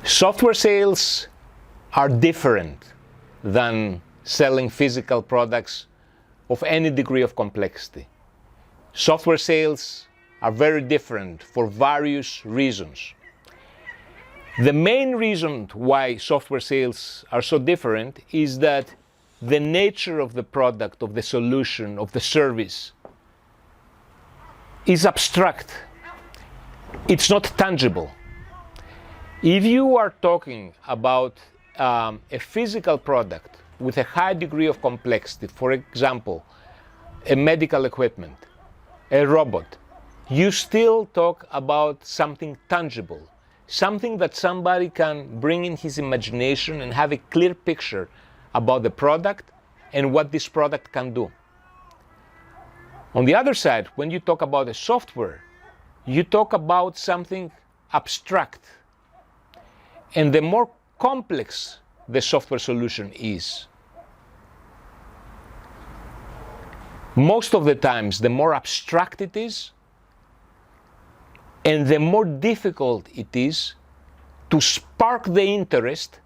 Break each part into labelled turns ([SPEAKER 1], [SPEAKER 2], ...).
[SPEAKER 1] Software sales are different than selling physical products of any degree of complexity. Software sales are very different for various reasons. The main reason why software sales are so different is that the nature of the product, of the solution, of the service is abstract. It's not tangible. If you are talking about a physical product with a high degree of complexity, for example, a medical equipment, a robot, you still talk about something tangible, something that somebody can bring in his imagination and have a clear picture about the product and what this product can do. On the other side, when you talk about a software, you talk about something abstract. And the more complex the software solution is, most of the times, the more abstract it is, and the more difficult it is to spark the interest,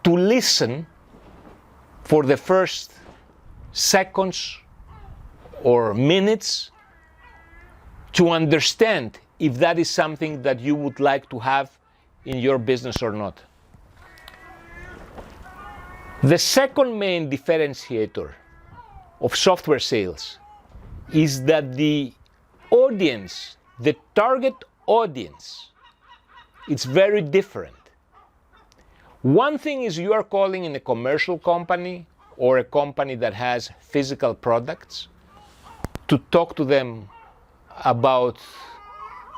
[SPEAKER 1] to listen for the first seconds or minutes, to understand if that is something that you would like to have in your business or not. The second main differentiator of software sales is that the audience, the target audience, it's very different. One thing is you are calling in a commercial company or a company that has physical products to talk to them about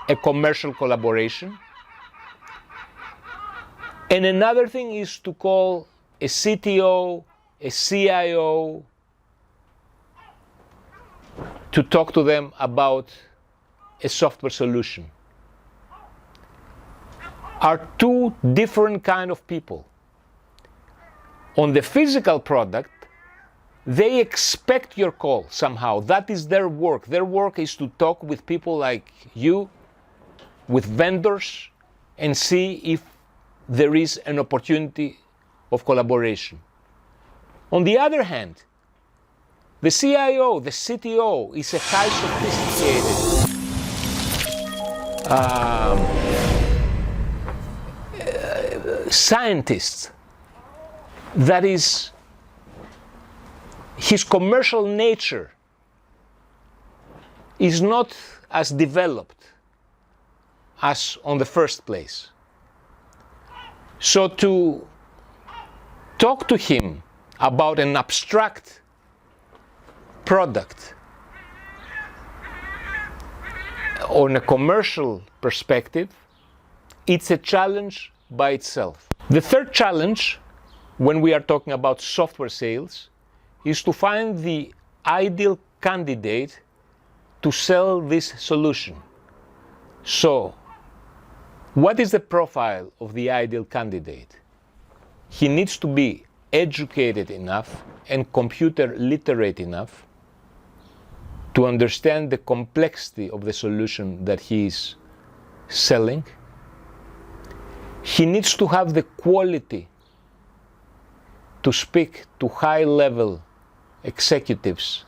[SPEAKER 1] a commercial collaboration. And another thing is to call a CTO, a CIO, to talk to them about a software solution. Are two different kind of people. On the physical product, they expect your call somehow. That is their work. Their work is to talk with people like you, with vendors, and see if there is an opportunity of collaboration. On the other hand, the CIO, the CTO is a high sophisticated scientist. That is, his commercial nature is not as developed as on the first place. So to talk to him about an abstract product on a commercial perspective, it's a challenge by itself. The third challenge when we are talking about software sales is to find the ideal candidate to sell this solution. So, what is the profile of the ideal candidate? He needs to be educated enough and computer literate enough to understand the complexity of the solution that he is selling. He needs to have the quality to speak to high-level executives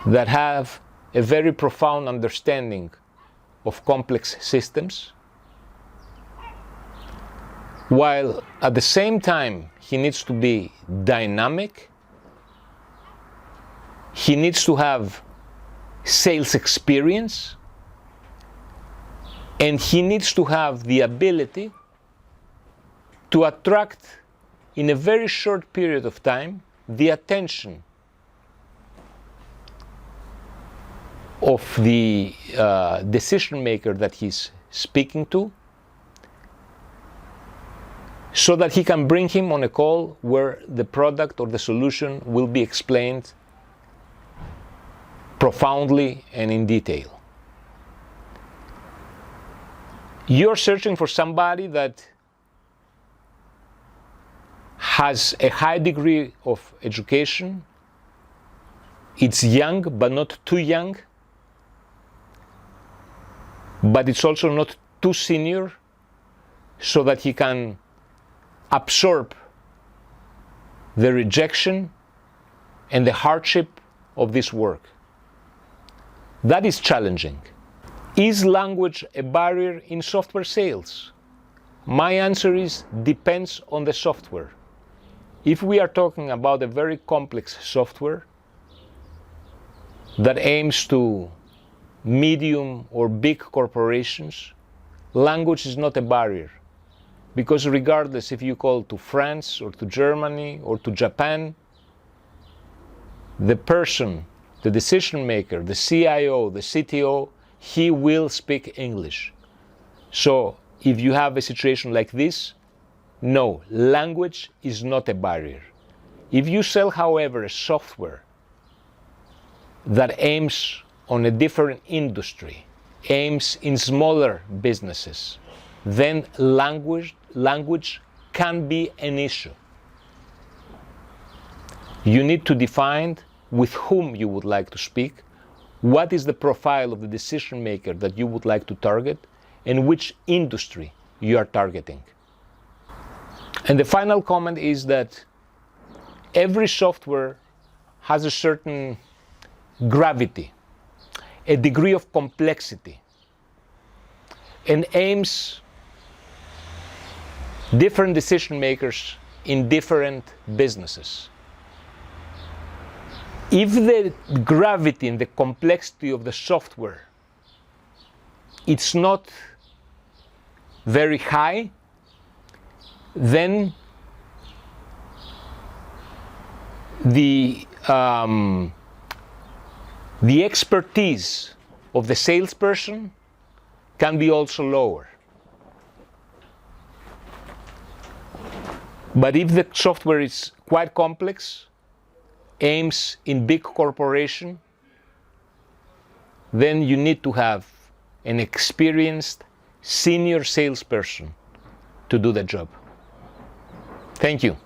[SPEAKER 1] that have a very profound understanding of complex systems, while at the same time he needs to be dynamic, he needs to have sales experience, and he needs to have the ability to attract in a very short period of time the attention of the decision maker that he's speaking to, so that he can bring him on a call where the product or the solution will be explained profoundly and in detail. You're searching for somebody that has a high degree of education. It's young, but not too young. But it's also not too senior. so that he can absorb the rejection and the hardship of this work. That is challenging. Is language a barrier in software sales? My answer is depends on the software. If we are talking about a very complex software that aims to medium or big corporations, language is not a barrier. Because regardless if you call to France or to Germany or to Japan, the person, the decision maker, the CIO, the CTO, he will speak English. So if you have a situation like this, no, language is not a barrier. If you sell, however, a software that aims on a different industry, aims in smaller businesses, then language can be an issue. You need to define with whom you would like to speak, what is the profile of the decision maker that you would like to target, and which industry you are targeting. And the final comment is that every software has a certain gravity, a degree of complexity, and aims different decision makers in different businesses. If the gravity and the complexity of the software it's not very high, then the expertise of the salesperson can be also lower. But if the software is quite complex, aims in big corporation, then you need to have an experienced senior salesperson to do the job. Thank you.